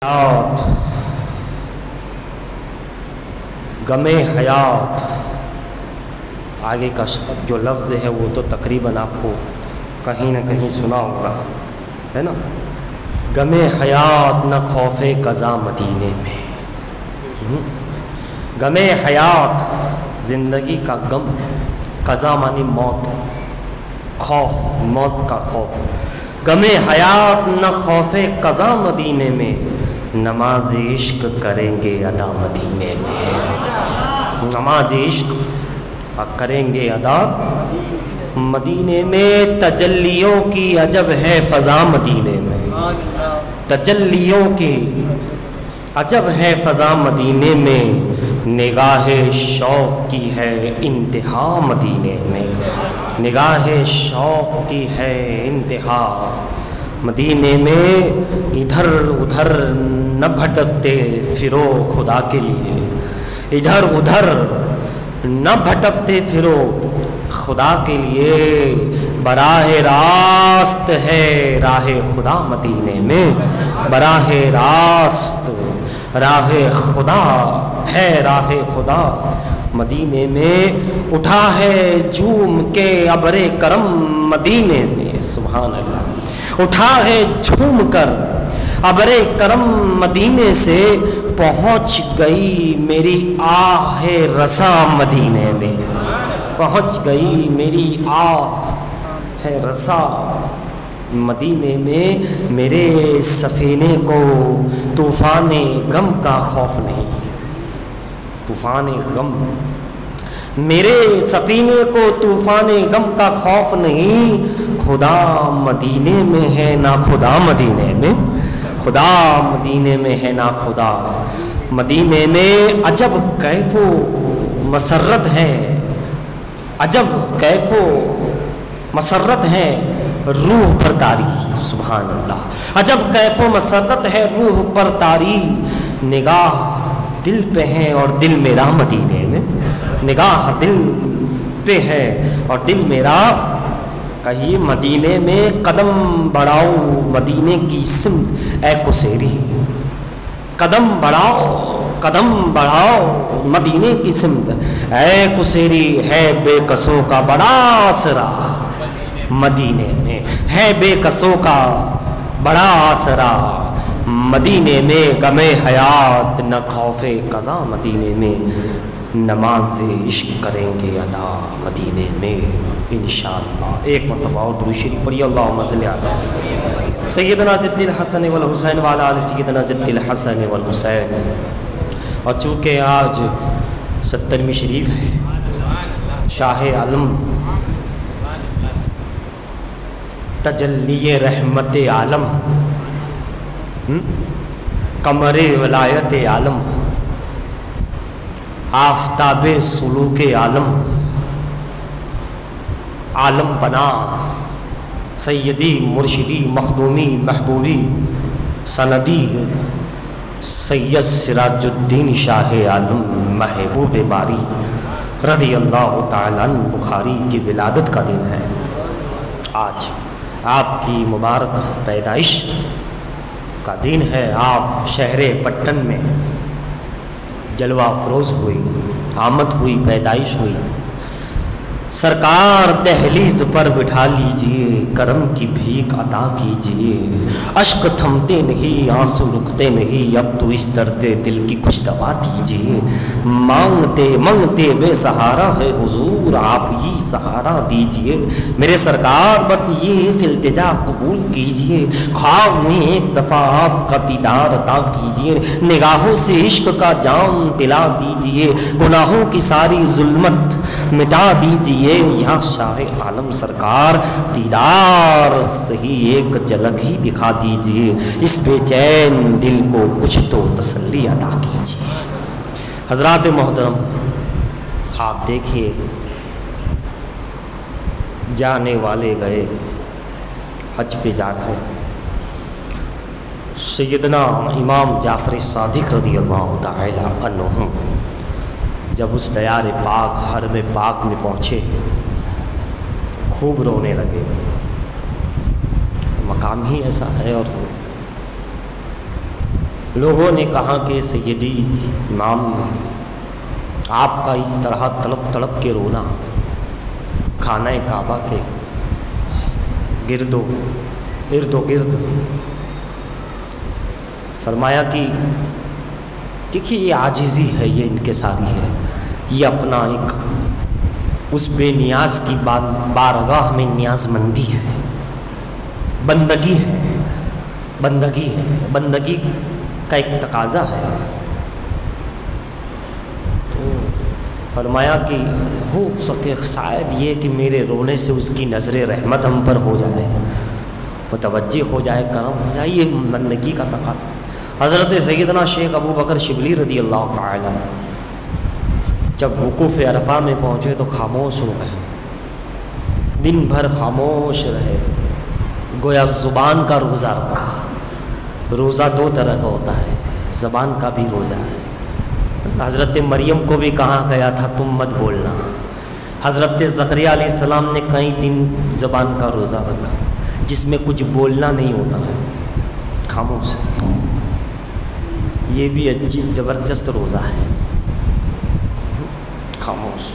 حیات، غمِ حیات، آگے کا جو لفظ ہے وہ تو تقریباً آپ کو کہیں نہ کہیں سنا ہوگا، ہے نا؟ غمِ حیات نہ خوف قضا مدینے میں۔ غمِ حیات زندگی کا غم، قضا مانی موت، خوف موت کا خوف۔ غمِ حیات نہ خوف قضا مدینے میں، نماز عشق کریں گے ادا مدینے میں۔ نماز عشق کریں گے ادا مدینے میں، تجلیوں کی عجب ہے فضا مدینے میں۔ تجلیوں کی عجب ہے فضا مدینے میں، نگاہ شوق کی ہے انتہا مدینے میں۔ نگاہ شوق کی ہے انتہا مدینے میں، ادھر ادھر نہ بھٹکتے پھرو خدا کے لیے، ادھر ادھر نہ بھٹکتے پھرو خدا کے لیے، براہ راست ہے راہ خدا مدینے میں۔ براہ راست راہ خدا ہے راہ خدا مدینے میں، اٹھا ہے جھوم کے ابر کرم مدینے میں۔ سبحان اللہ، اٹھا ہے جھوم کر ابر کرم مدینے سے، پہنچ گئی میری آہ رسا مدینے میں۔ پہنچ گئی میری آہ رسا مدینے میں، میرے سفینے کو طوفان غم کا خوف نہیں۔ طوفان غم، میرے سفینے کو طوفان غم کا خوف نہیں، خدا مدینے میں ہے نہ خدا مدینے میں۔ خدا مدینے میں ہے نہ خدا مدینے میں، عجب کیف و مسرت ہے، عجب کیف و مسرت ہے روح پر طاری۔ سبحان اللہ، عجب کیف و مسرت ہے روح پر طاری، نگاہ دل پہ ہے اور دل میرا مدینے میں۔ نگاہ دل پہ ہے اور دل میرا، کہیے مدینے میں قدم بڑھاؤ مدینے کی سمت اے کسیری۔ قدم بڑھاؤ مدینے کی سمت اے کسیری، ہے بے کسوں کا بڑا آسرا مدینے میں، ہے بے کسوں کا بڑا آسرا مدینے میں۔ غمِ حیات نہ خوف قضا مدینے میں، نماز عشق کریں گے ادا مدینے میں انشاءاللہ۔ ایک مرتبہ اور درود شریف پڑھیے، اللہم صلی علی سیدنا جد الحسن والحسین وعلی آل سیدنا جد الحسن والحسین۔ اور چونکہ آج 70ویں شریف ہے، شاہ عالم تجلی رحمت عالم، قمر ولایت عالم، آفتاب سلوک عالم، عالم بنا سیدی مرشدی مخدومی محبوبی سندی سید سراج الدین شاہ عالم محبوب باری رضی اللہ تعالیٰ عنہ بخاری کی ولادت کا دن ہے۔ آج آپ کی مبارک پیدائش کا دن ہے۔ آپ شہر پٹن میں جلوہ افروز ہوئی، آمد ہوئی، پیدائش ہوئی۔ سرکار دہلیز پر بٹھا لیجئے، کرم کی بھیک عطا کیجئے، اشک تھمتے نہیں آنسو رکتے نہیں، اب تو اس درد دل کی کچھ دوا دیجئے، مانگتے منگتے بے سہارا ہے حضور، آپ ہی سہارا دیجئے، میرے سرکار بس یہ ایک التجا قبول کیجئے، خواب میں ایک دفعہ آپ کا دیدار عطا کیجئے، نگاہوں سے عشق کا جام دلا دیجئے، گناہوں کی ساری ظلمت مٹا دیجئے، یا شاہ عالم سرکار دیدار سہی ایک جھلک ہی دکھا دیجئے، اس بے چین دل کو کچھ تو تسلی عطا کیجئے۔ حضرات محترم، آپ دیکھیے جانے والے گئے، حج پہ جا رہے ہیں۔ سیدنا امام جعفر صادق رضی اللہ تعالی عنہ جب اس دیار پاک حرم پاک میں پہنچے تو خوب رونے لگے۔ مقام ہی ایسا ہے اور لوگوں نے کہا کہ سیدی امام آپ کا اس طرح تڑپ تڑپ کے رونا خانہ کعبہ کے ارد و گرد، فرمایا کہ دیکھیے یہ عاجزی ہے، یہ انکساری ہے، یہ اپنا ایک اس بے نیاز کی بارگاہ میں نیاز مندی ہے، بندگی ہے، بندگی کا ایک تقاضا ہے۔ تو فرمایا کہ ہو سکے شاید یہ کہ میرے رونے سے اس کی نظر رحمت ہم پر ہو جائے، متوجہ ہو جائے، کرم ہو جائے، یہ بندگی کا تقاضا۔ حضرت سیدنا شیخ ابو بکر شبلی رضی اللہ تعالی عنہ جب وقوف عرفہ میں پہنچے تو خاموش ہو گئے، دن بھر خاموش رہے، گویا زبان کا روزہ رکھا۔ روزہ دو طرح کا ہوتا ہے، زبان کا بھی روزہ ہے۔ حضرت مریم کو بھی کہا گیا تھا تم مت بولنا۔ حضرت زکریا علیہ السلام نے کئی دن زبان کا روزہ رکھا جس میں کچھ بولنا نہیں ہوتا ہے، خاموش۔ یہ بھی عجیب زبردست روزہ ہے، خاموش۔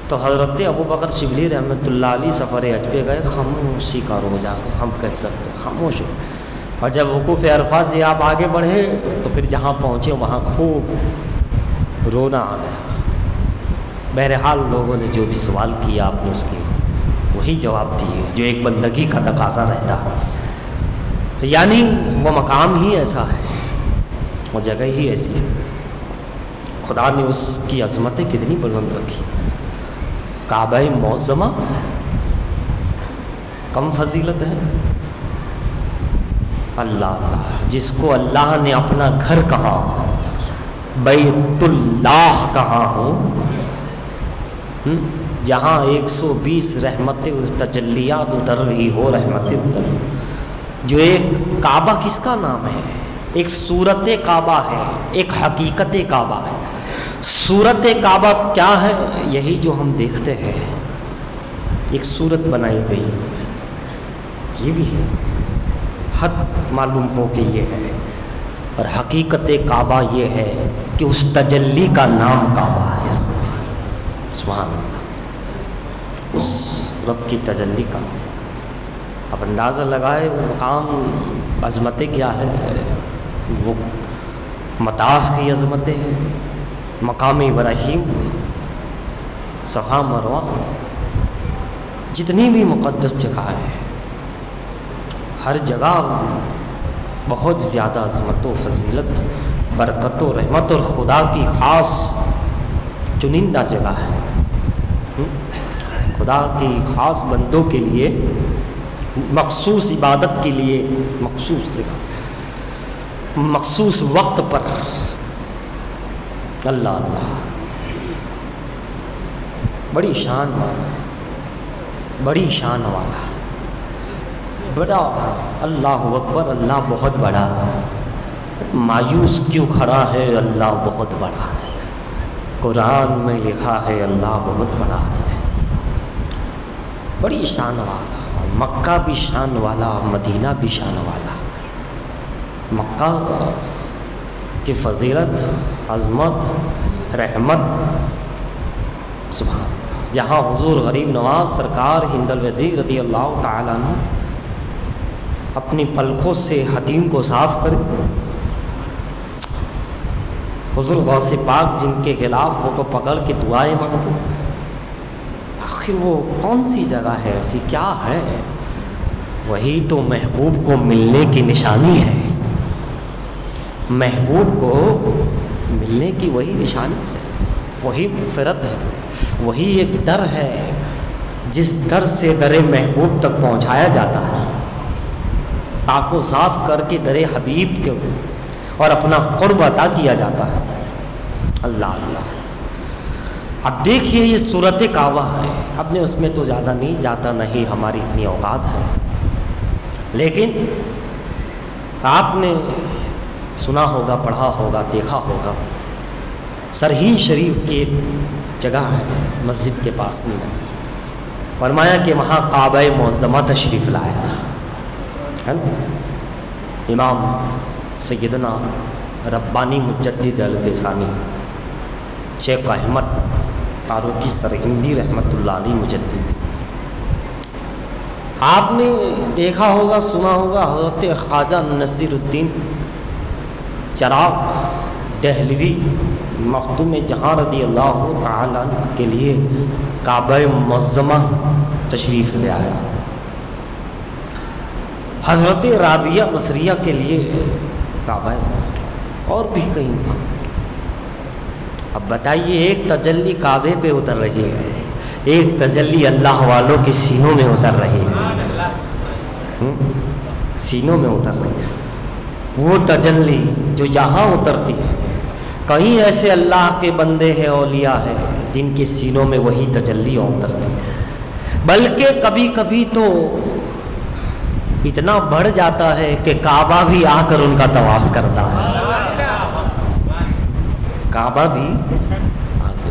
تو حضرت ابو بکر شبلی رحمۃ اللہ علیہ سفر حج پہ گئے، خاموشی کا روزہ ہم کہہ سکتے، خاموش۔ اور جب وقوف عرفہ سے آپ آگے بڑھے تو پھر جہاں پہنچے وہاں خوب رونا آ گیا۔ بہرحال لوگوں نے جو بھی سوال کیا آپ نے اس کے وہی جواب دیے جو ایک بندگی کا تقاضا رہتا ہے، یعنی وہ مقام ہی ایسا ہے، وہ جگہ ہی ایسی ہے، خدا نے اس کی عظمتیں کتنی بلند رکھی۔ کعبہ معظمہ کم فضیلت ہے؟ اللہ جس کو اللہ نے اپنا گھر کہا، بیت اللہ کہا ہو، جہاں 120 رحمتیں تجلیات اتر رہی ہو، رحمتیں اتر، جو ایک کعبہ کس کا نام ہے؟ ایک صورت کعبہ ہے، ایک حقیقت کعبہ ہے۔ صورت کعبہ کیا ہے؟ یہی جو ہم دیکھتے ہیں، ایک صورت بنائی گئی، یہ بھی ہے، حد معلوم ہو کہ یہ ہے، اور حقیقت کعبہ یہ ہے کہ اس تجلی کا نام کعبہ ہے۔ سبحان اللہ، اس رب کی تجلی کا اب اندازہ لگائے وہ مقام عظمتیں کیا ہے، وہ مطاف کی عظمتیں ہیں، مقام ابراہیم، صفا مروہ، جتنی بھی مقدس جگہ ہے، ہر جگہ بہت زیادہ عظمت و فضیلت، برکت و رحمت اور خدا کی خاص چنندہ جگہ ہے، خدا کی خاص بندوں کے لیے مخصوص عبادت کے لیے مخصوص جگہ، مخصوص وقت پر۔ اللہ اللہ، بڑی شان والا، بڑی شان والا، بڑا، اللہ اکبر، اللہ بہت بڑا ہے، مایوس کیوں کھڑا ہے، اللہ بہت بڑا ہے، قرآن میں لکھا ہے اللہ بہت بڑا ہے، بڑی شان والا، مکہ بھی شان والا، مدینہ بھی شان والا۔ مکہ کی فضیلت، عظمت، رحمت، سبحان اللہ، جہاں حضور غریب نواز سرکار ہند الودیع رضی اللہ تعالیٰ عنہ اپنی پلکوں سے حتیم کو صاف کرے، حضور غوث پاک جن کے خلاف ہو کو پکڑ کے دعائیں مانگتے، آخر وہ کون سی جگہ ہے ایسی، کیا ہے؟ وہی تو محبوب کو ملنے کی نشانی ہے، محبوب کو ملنے کی وہی نشانی ہے، وہی مغفرت ہے، وہی ایک در ہے جس در سے در محبوب تک پہنچایا جاتا ہے، پاک و صاف کر کے در حبیب کے اور اپنا قرب عطا کیا جاتا ہے۔ اللہ اللہ، اب دیکھیے یہ صورت کعبہ ہے، اب نے اس میں تو زیادہ نہیں جاتا، نہیں ہماری اتنی اوقات ہے، لیکن آپ نے سنا ہوگا، پڑھا ہوگا، دیکھا ہوگا، سرہین شریف کی ایک جگہ ہے مسجد کے پاس میں، فرمایا کہ وہاں کعبہ معظمہ تشریف لایا تھا، ہے نا؟ امام سیدنا ربانی مجدد الفیضانی شیخ احمد فاروقی سرہندی رحمۃ اللہ علیہ مجدد، آپ نے دیکھا ہوگا سنا ہوگا حضرت خواجہ نصیر الدین چراغ دہلوی مخدوم جہاں رضی اللہ تعالیٰ عنہ کے لیے کعبہ معظمہ تشریف لے آیا، حضرت رابعہ بصریہ کے لیے کعبہ معظمہ، اور بھی کہیں پر۔ اب بتائیے ایک تجلی کعبے پہ اتر رہی ہے، ایک تجلی اللہ والوں کے سینوں میں اتر رہی ہے، سینوں میں اتر رہی ہے۔ وہ تجلی جو یہاں اترتی ہے، کہیں ایسے اللہ کے بندے ہیں اولیاء ہیں جن کے سینوں میں وہی تجلی اترتی ہے، بلکہ کبھی کبھی تو اتنا بڑھ جاتا ہے کہ کعبہ بھی آ کر ان کا طواف کرتا ہے، کعبہ بھی آ کے۔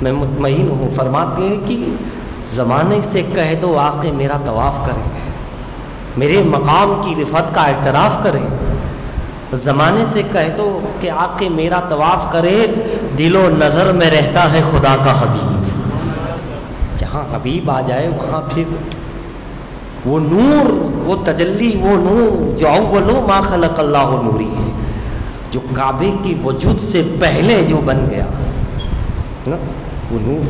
میں مطمئن ہوں، فرماتے ہیں کہ زمانے سے کہہ دو آ کے میرا طواف کریں، میرے مقام کی رفعت کا اعتراف کرے، زمانے سے کہہ دو کہ آ کے میرا طواف کرے، دل و نظر میں رہتا ہے خدا کا حبیب، جہاں حبیب آ جائے وہاں پھر وہ نور، وہ تجلی، وہ نور جو اول ما خلق اللہ نوری ہے، جو کعبے کی وجود سے پہلے جو بن گیا نا وہ نور،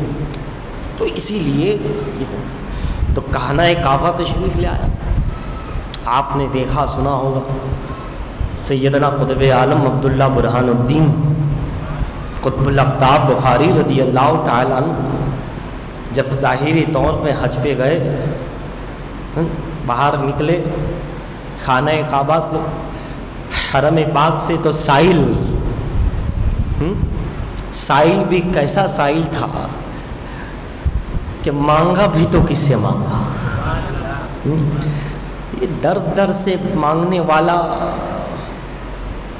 تو اسی لیے تو کہنا کعبہ تشریف لے آیا۔ آپ نے دیکھا سنا ہوگا سیدنا قطب عالم عبداللہ برہان الدین قطب الاقطاب بخاری رضی اللہ تعالیٰ عنہ جب ظاہری طور پہ حج پہ گئے، باہر نکلے خانہ کعبہ سے، حرم پاک سے، تو سائل بھی کیسا سائل تھا کہ مانگا بھی تو کس سے مانگا، یہ در در سے مانگنے والا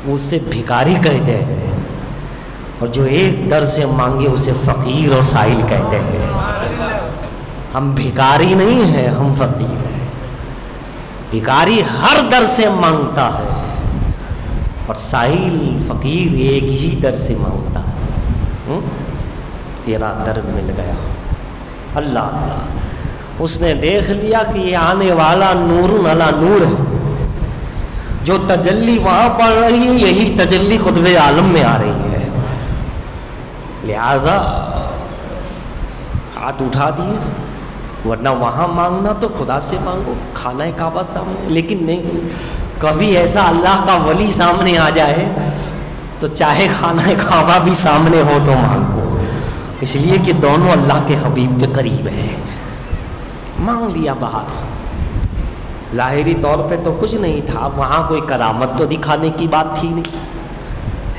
اسے بھکاری کہتے ہیں، اور جو ایک در سے مانگے اسے فقیر اور سائل کہتے ہیں۔ ہم بھکاری نہیں ہیں، ہم فقیر ہیں۔ بھکاری ہر در سے مانگتا ہے اور سائل فقیر ایک ہی در سے مانگتا ہے۔ تیرا در مل گیا، اللہ اللہ، اس نے دیکھ لیا کہ یہ آنے والا نور علی نور ہے، جو تجلی وہاں پڑ رہی ہے یہی تجلی قطب عالم میں آ رہی ہے، لہذا ہاتھ اٹھا دیے، ورنہ وہاں مانگنا تو خدا سے مانگو، خانہ کعبہ سامنے، لیکن نہیں، کبھی ایسا اللہ کا ولی سامنے آ جائے تو چاہے خانہ کعبہ بھی سامنے ہو تو مانگو، اس لیے کہ دونوں اللہ کے حبیب کے قریب ہیں۔ مانگ لیا باہر، ظاہری طور پہ تو کچھ نہیں تھا، وہاں کوئی کرامت تو دکھانے کی بات تھی نہیں،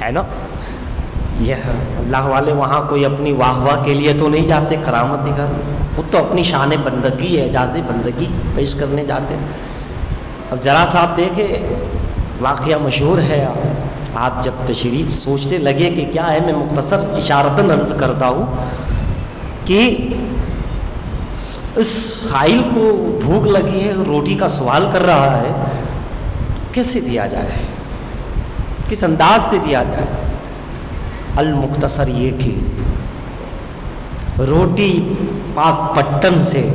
ہے نا، یہ اللہ والے وہاں کوئی اپنی واہ واہ کے لیے تو نہیں جاتے کرامت دکھانے، وہ تو اپنی شان بندگی ہے، اعجاز بندگی پیش کرنے جاتے۔ اب ذرا سا آپ دیکھیں، واقعہ مشہور ہے، آپ جب تشریف سوچتے لگے کہ کیا ہے، میں مختصر اشارتاً عرض کرتا ہوں کہ اس حائل کو بھوک لگی ہے، روٹی کا سوال کر رہا ہے، کیسے دیا جائے، کس انداز سے دیا جائے؟ المختصر یہ کہ روٹی پاک پٹن سے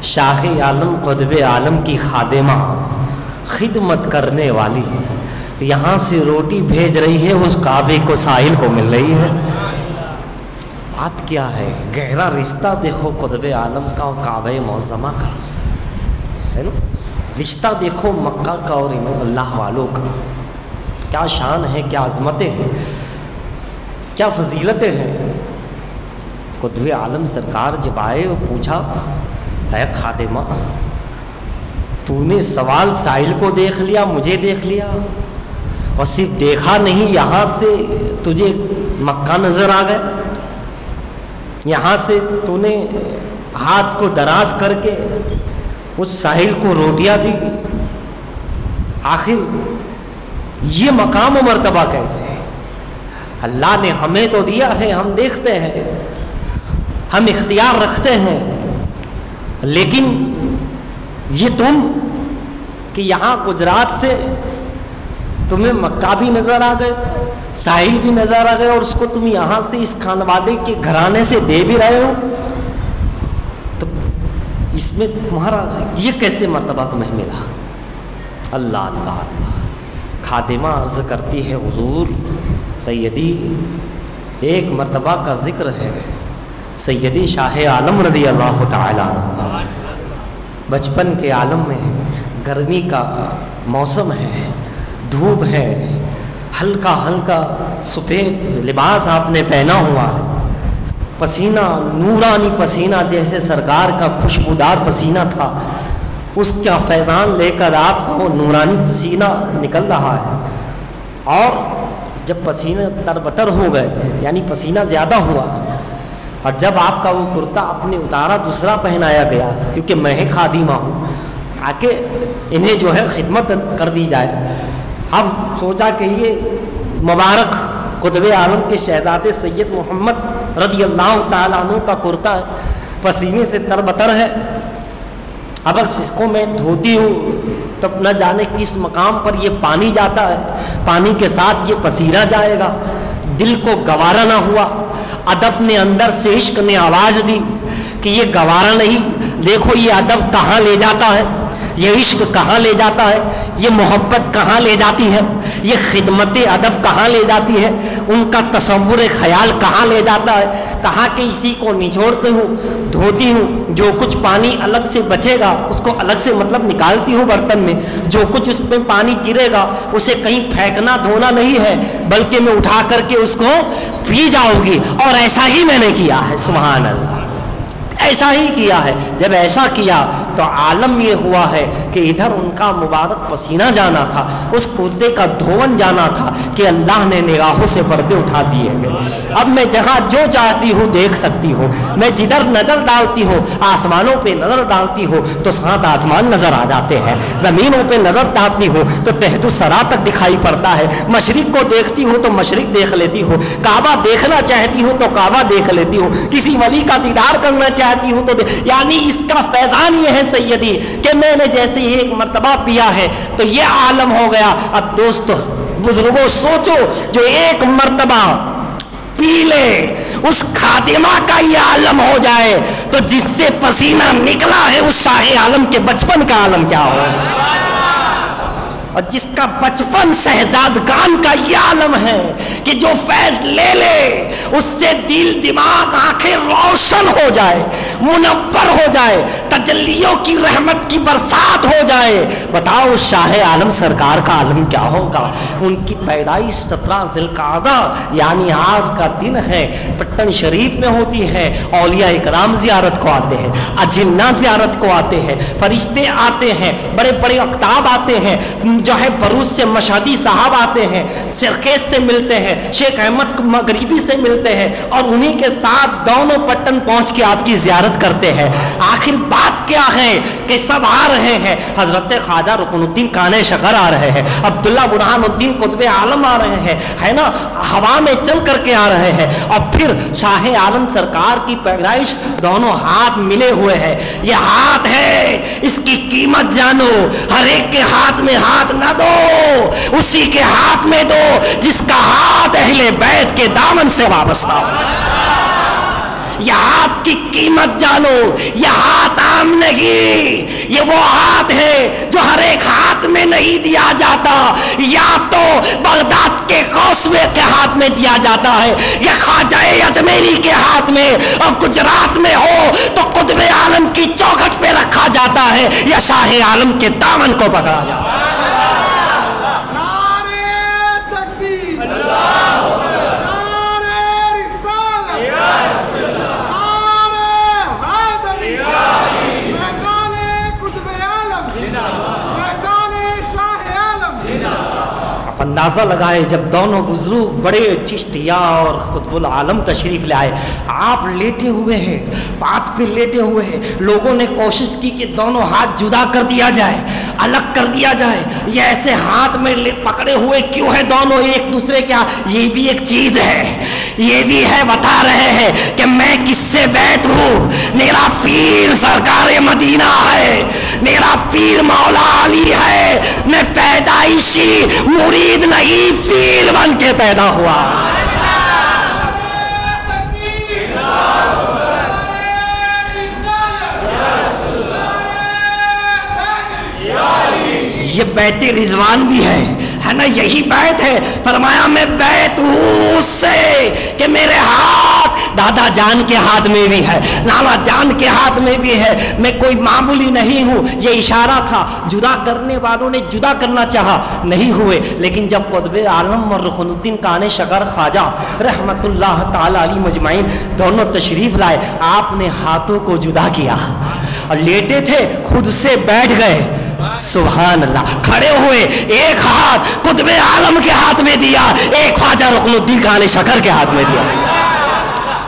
شاہ عالم قطب عالم کی خادمہ خدمت کرنے والی یہاں سے روٹی بھیج رہی ہے، اس کعبے کو سائل کو مل رہی ہے۔ بات کیا ہے، گہرا رشتہ دیکھو قطب عالم کا اور کعبہ معظمہ کا، ہے نا، رشتہ دیکھو مکہ کا اور اللہ والوں کا، کیا شان ہے، کیا عظمتیں ہیں، کیا فضیلتیں ہیں۔ قطب عالم سرکار جب آئے اور پوچھا، اے خادمہ، تو نے سوال سائل کو دیکھ لیا، مجھے دیکھ لیا، اور صرف دیکھا نہیں، یہاں سے تجھے مکہ نظر آ گئے، یہاں سے تو نے ہاتھ کو دراز کر کے اس ساحل کو روٹیاں دی، آخر یہ مقام و مرتبہ کیسے ہے؟ اللہ نے ہمیں تو دیا ہے، ہم دیکھتے ہیں، ہم اختیار رکھتے ہیں، لیکن یہ تم کہ یہاں گجرات سے تمہیں مکہ بھی نظر آ گئے، ساحل بھی نظر آ گئے، اور اس کو تم یہاں سے اس خانوادے کے گھرانے سے دے بھی رہے ہو، تو اس میں تمہارا یہ کیسے مرتبہ تمہیں ملا؟ اللہ اللہ اللہ۔ خادمہ عرض کرتی ہے حضور سیدی ایک مرتبہ کا ذکر ہے، سیدی شاہ عالم رضی اللہ تعالیٰ عنہ بچپن کے عالم میں گرمی کا موسم ہے، دھوپ ہے، ہلکا ہلکا سفید لباس آپ نے پہنا ہوا ہے، پسینہ نورانی پسینہ جیسے سرکار کا خوشبودار پسینہ تھا، اس کا فیضان لے کر آپ کا وہ نورانی پسینہ نکل رہا ہے، اور جب پسینہ تربتر ہو گئے یعنی پسینہ زیادہ ہوا، اور جب آپ کا وہ کرتا اپنے اتارا دوسرا پہنایا گیا، کیونکہ میں ہی خادمہ ہوں تاکہ انہیں جو ہے خدمت کر دی جائے، اب سوچا کہ یہ مبارک قطب عالم کے شہزادے سید محمد رضی اللہ تعالیٰ عنہ کا کرتا پسینے سے تربتر ہے، اب اس کو میں دھوتی ہوں تب نہ جانے کس مقام پر یہ پانی جاتا ہے، پانی کے ساتھ یہ پسینہ جائے گا، دل کو گوارا نہ ہوا، ادب نے اندر سے عشق نے آواز دی کہ یہ گوارا نہیں، دیکھو یہ ادب کہاں لے جاتا ہے، یہ عشق کہاں لے جاتا ہے، یہ محبت کہاں لے جاتی ہے، یہ خدمت ادب کہاں لے جاتی ہے، ان کا تصور خیال کہاں لے جاتا ہے۔ کہا کہ اسی کو نچوڑتے ہوں، دھوتی ہوں، جو کچھ پانی الگ سے بچے گا اس کو الگ سے مطلب نکالتی ہوں برتن میں، جو کچھ اس میں پانی گرے گا اسے کہیں پھینکنا دھونا نہیں ہے، بلکہ میں اٹھا کر کے اس کو پی جاؤں گی، اور ایسا ہی میں نے کیا ہے، سبحان اللہ، ایسا ہی کیا ہے۔ جب ایسا کیا تو عالم یہ ہوا ہے کہ ادھر ان کا مبارک پسینہ جانا تھا، اس کردے کا دھون جانا تھا کہ اللہ نے نگاہوں سے پردے اٹھا دیے ہیں۔ اب میں جہاں جو چاہتی ہوں دیکھ سکتی ہوں، میں جدھر نظر ڈالتی ہوں، آسمانوں پہ نظر ڈالتی ہوں تو 7 آسمان نظر آ جاتے ہیں، زمینوں پہ نظر ڈالتی ہوں تو تحت الثری تک دکھائی پڑتا ہے، مشرق کو دیکھتی ہوں تو مشرق دیکھ لیتی ہوں، کعبہ دیکھنا چاہتی ہوں تو کعبہ دیکھ لیتی ہوں، کسی ولی کا دیدار کرنا چاہتی ہوں تو یعنی اس کا فیضان یہ ہے سیدی کہ میں نے جیسے ایک مرتبہ پیا ہے تو یہ عالم ہو گیا۔ اب دوستو بزرگوں سوچو جو ایک مرتبہ پی لے اس خادمہ کا یہ عالم ہو جائے تو جس سے پسینہ نکلا ہے اس شاہ عالم کے بچپن کا عالم کیا ہو، اور جس کا بچپن شہزادگان کا یہ عالم ہے کہ جو فیض لے لے اس سے دل دماغ آنکھیں روشن ہو جائے، منور ہو جائے، تجلیوں کی رحمت کی برسات ہو جائے۔ بتاؤ شاہ عالم سرکار کا عالم کیا ہوگا۔ ان کی پیدائش 17 ذی القعدہ یعنی آج کا دن ہے، پٹن شریف میں ہوتی ہے، اولیاء اکرام زیارت کو آتے ہیں، اجنہ زیارت کو آتے ہیں، فرشتے آتے ہیں، بڑے بڑے اقطاب آتے ہیں، جو ہے بروز سے مشہدی صاحب آتے ہیں، سرکیز سے ملتے ہیں، شیخ احمد مغربی سے ملتے ہیں، اور انہی کے ساتھ دونوں پٹن پہنچ کے آپ کی زیارت کرتے ہیں۔ آخر بات کیا ہے کہ سب آ رہے ہیں، حضرت خواجہ رکن الدین کانے شکر آ رہے ہیں، عبداللہ برہان الدین قطب عالم آ رہے ہیں، ہے نا، ہوا میں چل کر کے آ رہے ہیں، اور پھر شاہ عالم سرکار کی پیدائش، دونوں ہاتھ ملے ہوئے ہیں، یہ ہاتھ ہے، اس کی قیمت جانو، ہر ایک کے ہاتھ میں ہاتھ نہ دو، اسی کے ہاتھ میں دو جس کا ہاتھ اہل بیت کے دامن سے وابستہ ہو۔ یہ ہاتھ کی قیمت جانو، یہ ہاتھ عام نہیں، یہ وہ ہاتھ ہے جو ہر ایک ہاتھ میں نہیں دیا جاتا، یا تو بغداد کے قوسوے کے ہاتھ میں دیا جاتا ہے، یا خواجہ اجمیری کے ہاتھ میں، اور گجرات میں ہو تو قطب عالم کی چوکھٹ پہ رکھا جاتا ہے، یا شاہ عالم کے دامن کو پکڑا جاتا ہے۔ اندازہ لگائے جب دونوں بزرگ بڑے چشتیہ اور قطب العالم تشریف لے آئے، آپ لیٹے ہوئے ہیں، بات پہ لیٹے ہوئے ہیں، لوگوں نے کوشش کی کہ دونوں ہاتھ جدا کر دیا جائے، الگ کر دیا جائے، یہ ایسے ہاتھ میں پکڑے ہوئے کیوں ہے دونوں ایک دوسرے کیا؟ یہ بھی ایک چیز ہے، یہ بھی ہے، بتا رہے ہیں کہ میں کس سے بیت ہوں، میرا پیر سرکار مدینہ ہے، میرا پیر مولا علی ہے، میں پیدائشی مرید مرید نہیں پیل بن کے پیدا ہوا. یہ بیت رضوان بھی ہے نا, یہی بیت ہے. فرمایا میں بیت ہوں اس سے کہ میرے ہاتھ دادا جان کے ہاتھ میں بھی ہے, نانا جان کے ہاتھ میں بھی ہے, میں کوئی معمولی نہیں ہوں. یہ اشارہ تھا, جدا کرنے والوں نے جدا کرنا چاہا, نہیں ہوئے. لیکن جب قطب عالم اور رکن الدین کان شکر خواجہ رحمت اللہ تعالی علیہ مجمعین دونوں تشریف لائے, آپ نے ہاتھوں کو جدا کیا اور لیٹے تھے خود سے بیٹھ گئے. سبحان اللہ. کھڑے ہوئے, ایک ہاتھ قطب عالم کے ہاتھ میں دیا, ایک خواجہ رکن الدین کان شکر کے ہاتھ میں دیا.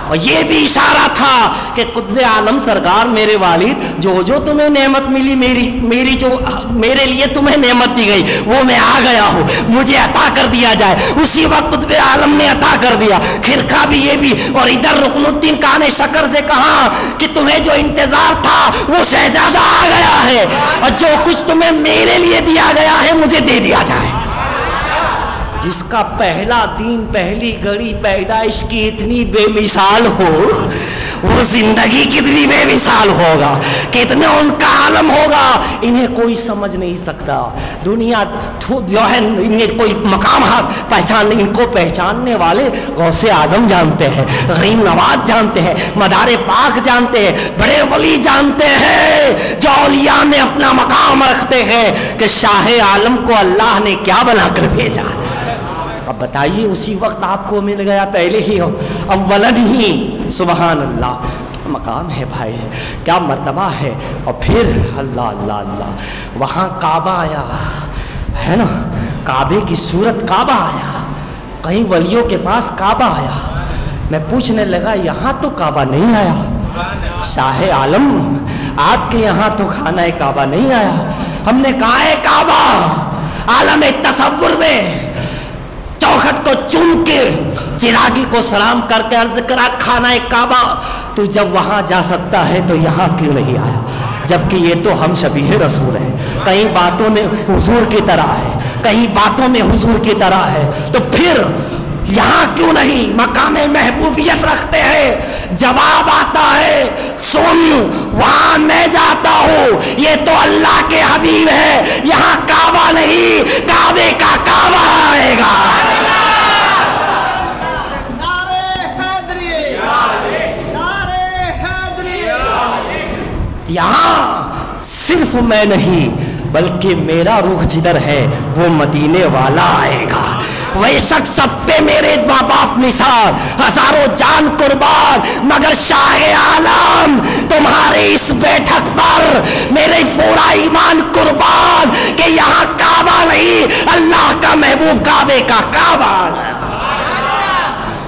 اور یہ بھی اشارہ تھا کہ قطب عالم سرکار میرے والد, جو تمہیں نعمت ملی, میری جو میرے لیے تمہیں نعمت دی گئی وہ میں آ گیا ہوں, مجھے عطا کر دیا جائے. اسی وقت قطب عالم نے عطا کر دیا, خرقہ بھی یہ بھی. اور ادھر رکن الدین کان شکر سے کہا کہ تمہیں جو انتظار تھا وہ شہزادہ آ گیا ہے, اور جو کچھ تمہیں میرے لیے دیا گیا ہے مجھے دے دیا جائے. جس کا پہلا دن پہلی گھڑی پیدائش کی اتنی بے مثال ہو, وہ زندگی کتنی بے مثال ہوگا, کتنا ان کا عالم ہوگا, انہیں کوئی سمجھ نہیں سکتا. دنیا جو ہے انہیں کوئی مقام پہچان نہیں, ان کو پہچاننے والے غوث اعظم جانتے ہیں, غریب نواز جانتے ہیں, مدار پاک جانتے ہیں, بڑے ولی جانتے ہیں, جو اولیاء میں اپنا مقام رکھتے ہیں کہ شاہ عالم کو اللہ نے کیا بنا کر بھیجا. اب بتائیے, اسی وقت آپ کو مل گیا پہلے ہی اولن ہی. سبحان اللہ, کیا مقام ہے بھائی, کیا مرتبہ ہے. اور پھر اللہ اللہ اللہ, وہاں کعبہ آیا ہے نا, کعبے کی صورت کعبہ آیا, کئی ولیوں کے پاس کعبہ آیا. میں پوچھنے لگا یہاں تو کعبہ نہیں آیا, شاہ عالم آپ کے یہاں تو خانہ کعبہ نہیں آیا. ہم نے کہا ہے کعبہ عالم تصور میں چوکھٹ کو چوم کے چراغی کو سلام کر کے عرض کرا خانہ کعبہ, تو جب وہاں جا سکتا ہے تو یہاں کیوں نہیں آیا, جبکہ یہ تو ہم شبیہ رسول ہیں, کئی باتوں میں حضور کی طرح ہے, کئی باتوں میں حضور کی طرح ہے, تو پھر یہاں کیوں نہیں مقام محبوبیت رکھتے ہیں. جواب آتا ہے سن وہاں میں جاتا ہوں, یہ تو اللہ کے حبیب ہے, یہاں کعبہ نہیں کعبے کا کعبہ آئے گا. یہاں صرف میں نہیں بلکہ میرا رخ جدھر ہے وہ مدینے والا آئے گا. وہی شخص سب پہ میرے ماں باپ نثار, ہزاروں جان قربان, مگر شاہ عالم تمہارے اس بیٹھک پر میرے پورا ایمان قربان کہ یہاں کعبہ نہیں اللہ کا محبوب کعبے کا کعبہ آ گیا.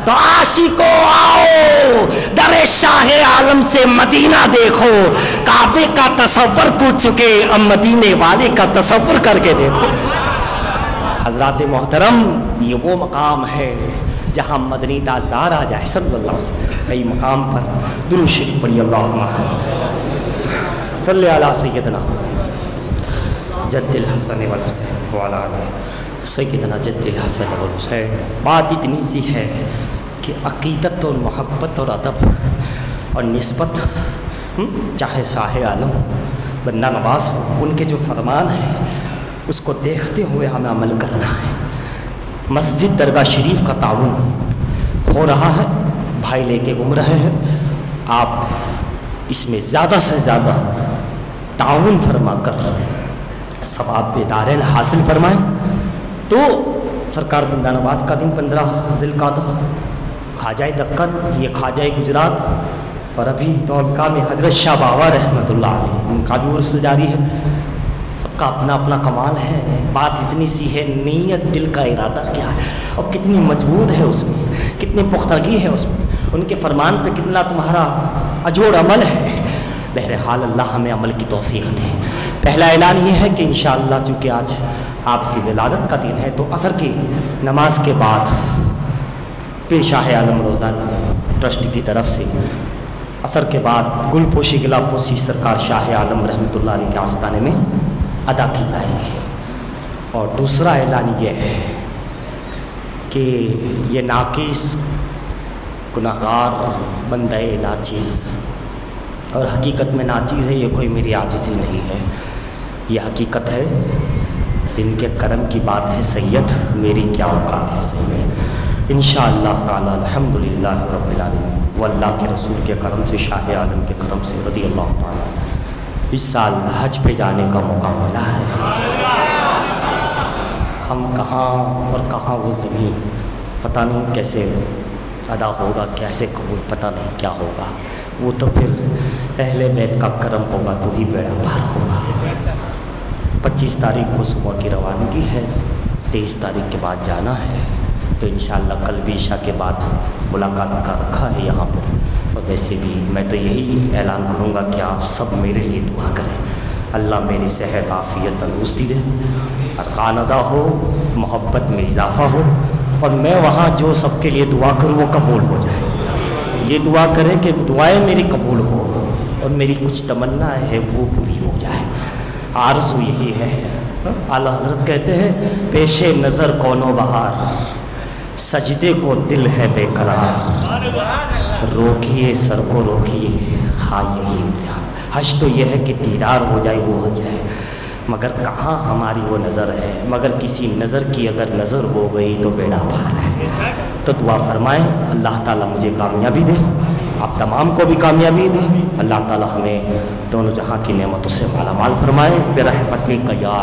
تو عاشقوں آؤ در شاہ عالم سے مدینہ دیکھو, کعبے کا تصور کر چکے اب مدینے والے کا تصور کر کے دیکھو. حضرات محترم, یہ وہ مقام ہے جہاں مدنی تاجدار آ جائے صلی اللہ علیہ وسلم. کئی مقام پر درود شریف پڑھی, اللہم صلی علی سیدنا جد الحسن والحسین وعلی آلہ سیدنا جد الحسن والحسین. بات اتنی سی ہے کہ عقیدت اور محبت اور ادب اور نسبت, چاہے شاہ عالم بندہ نواز ہو, ان کے جو فرمان ہیں اس کو دیکھتے ہوئے ہمیں عمل کرنا ہے. مسجد درگاہ شریف کا تعاون ہو رہا ہے, بھائی لے کے گھوم رہے ہیں, آپ اس میں زیادہ سے زیادہ تعاون فرما کر ثواب دارین حاصل فرمائیں. تو سرکار بندہ نواز کا دن 15 ذوالقعدہ, خواجہ دکن یہ خواجہ گجرات, اور ابھی دولکا میں حضرت شاہ باوا رحمۃ اللہ علیہ, ان کا بھی عرس جاری ہے. سب کا اپنا اپنا کمال ہے. بات اتنی سی ہے, نیت دل کا ارادہ کیا ہے اور کتنی مضبوط ہے اس میں, کتنی پختگی ہے اس میں, ان کے فرمان پہ کتنا تمہارا اجوڑ عمل ہے. بہرحال اللہ ہمیں عمل کی توفیق دے. پہلا اعلان یہ ہے کہ انشاءاللہ چونکہ آج آپ کی ولادت کا دن ہے تو عصر کی نماز کے بعد پیر شاہ عالم روزانہ ٹرسٹ کی طرف سے عصر کے بعد گل پوشی گلا پوشی سرکار شاہ عالم رحمۃ اللہ علیہ کے آستانے میں ادا کی جائے گی. اور دوسرا اعلان یہ ہے کہ یہ ناقص گناہگار بندہ ناچیز، اور حقیقت میں ناچیز ہے، یہ کوئی میری عاجزی نہیں ہے، یہ حقیقت ہے، ان کے کرم کی بات ہے سید، میری کیا اوقات ہے سید۔ انشاءاللہ تعالی الحمدللہ رب العالمین، وہ اللہ کے رسول کے کرم سے، شاہ عالم کے کرم سے رضی اللہ تعالی، اس سال حج پہ جانے کا موقع ملا ہے۔ ہم کہاں اور کہاں وہ زمین، پتہ نہیں کیسے ادا ہوگا، کیسے قبول، پتہ نہیں کیا ہوگا، وہ تو پھر اہل بیت کا کرم ہوگا تو ہی بیڑا پار ہوگا۔ 25 تاریخ کو صبح کی روانگی ہے، 23 تاریخ کے بعد جانا ہے، تو انشاءاللہ کل بھی عشاء کے بعد ملاقات کا رکھا ہے یہاں پر۔ اور ویسے بھی میں تو یہی اعلان کروں گا کہ آپ سب میرے لیے دعا کریں، اللہ میری صحت عافیت تندرستی دے، ارکان ادا ہو، محبت میں اضافہ ہو، اور میں وہاں جو سب کے لیے دعا کروں وہ قبول ہو جائے۔ یہ دعا کرے کہ دعائیں میری قبول ہو اور میری کچھ تمنا ہے وہ پوری ہو جائے، آرزو یہی ہے۔ اعلیٰ حضرت کہتے ہیں پیش نظر کونو بہار، سجدے کو دل ہے بے قرار، روکیے سر کو روکیے، ہاں یہی امتحان۔ حج تو یہ ہے کہ دیدار ہو جائے وہ حج ہے، مگر کہاں ہماری وہ نظر ہے، مگر کسی نظر کی اگر نظر ہو گئی تو بیڑا پار ہے۔ تو دعا فرمائیں اللہ تعالیٰ مجھے کامیابی دے، آپ تمام کو بھی کامیابی دے، اللہ تعالیٰ ہمیں دونوں جہاں کی نعمتوں سے مالا مال فرمائے برحمتک یا